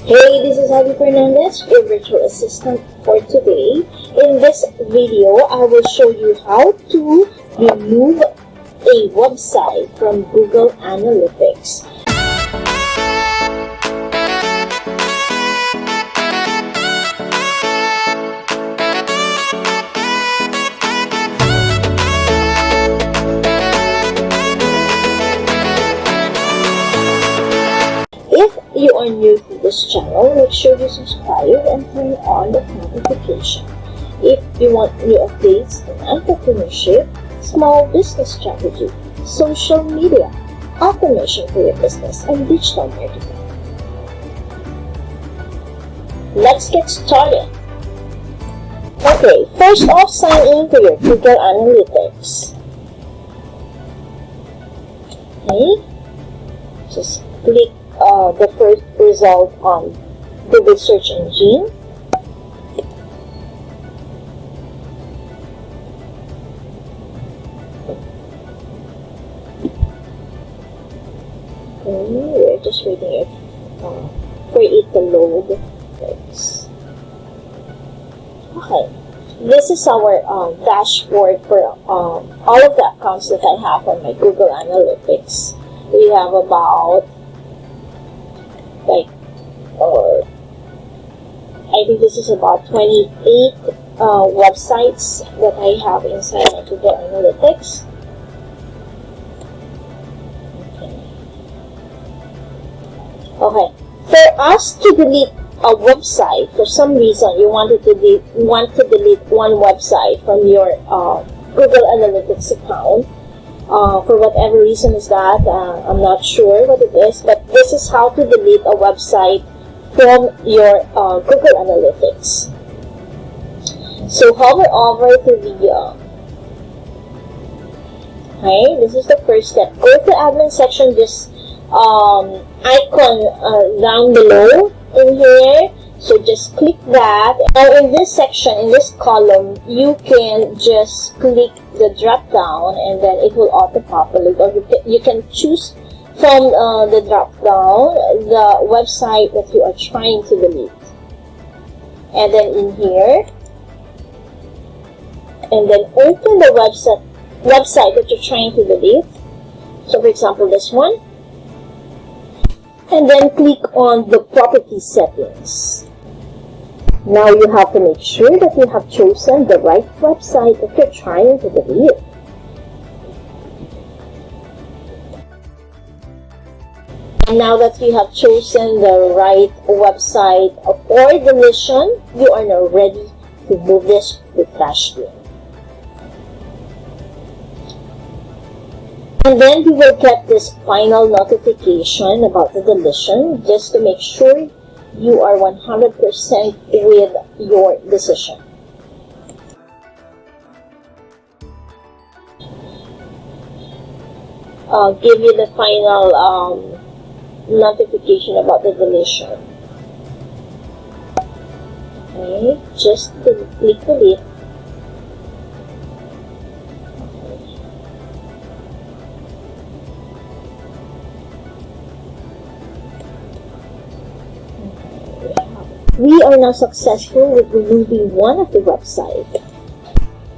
Hey, this is Heidie-Fernandez, your virtual assistant for today. In this video, I will show you how to remove a website from Google Analytics. If you are new to this channel, make sure you subscribe and turn on the notification. If you want new updates in entrepreneurship, small business strategy, social media, automation for your business, and digital marketing. Let's get started. Okay, first off, sign in to your Google Analytics. Okay, just click the first result on Google search engine. We're just waiting for it to load. Okay, this is our dashboard for all of the accounts that I have on my Google Analytics. We have about I think this is about 28 websites that I have inside my Google Analytics. Okay, for us to delete a website, for some reason you want to delete one website from your Google Analytics account. For whatever reason is that, I'm not sure what it is, but this is how to delete a website from your Google Analytics. So hover over to the, okay, this is the first step. Go to the admin section, this icon down below in here. So just click that. Now in this section, in this column, you can just click the drop down and then it will auto-populate, or you can choose from the drop down the website that you are trying to delete. And then in here, and then open the website that you're trying to delete. So for example, this one. And then click on the property settings. Now you have to make sure that you have chosen the right website that you're trying to delete. And now that you have chosen the right website for deletion, you are now ready to move this to trash bin. And then you will get this final notification about the deletion, just to make sure you are 100% with your decision. I'll give you the final notification about the deletion. Okay, just click delete. We are now successful with removing one of the websites,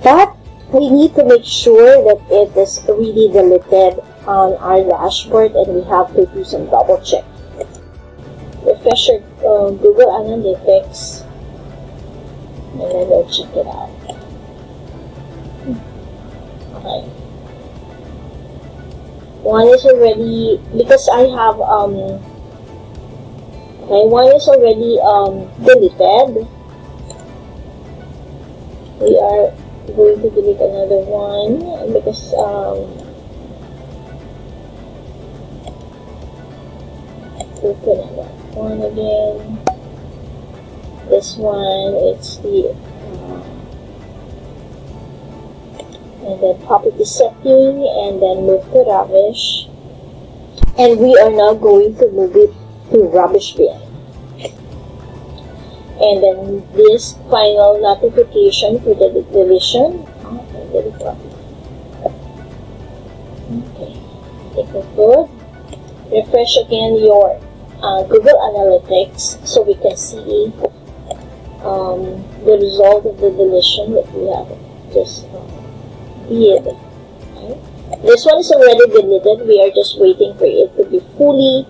but we need to make sure that it is really deleted on our dashboard, and we have to do some double check. Refresh your Google Analytics, and then we'll check it out. Okay. One is already, because I have okay, one is already deleted. We are going to delete another one because open that one again. This one, it's the and then property setting, and then move to rubbish. And we are now going to move it to rubbish bin. And then this final notification for the deletion. Okay, take a good. Refresh again your Google Analytics so we can see the result of the deletion that we have just did. Okay. This one is already deleted. We are just waiting for it to be fully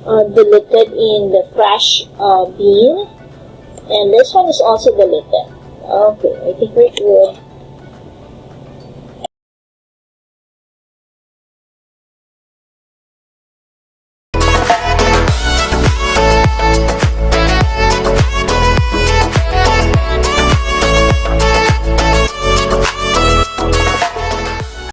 deleted in the fresh bin. And this one is also deleted. Okay, I think we're good.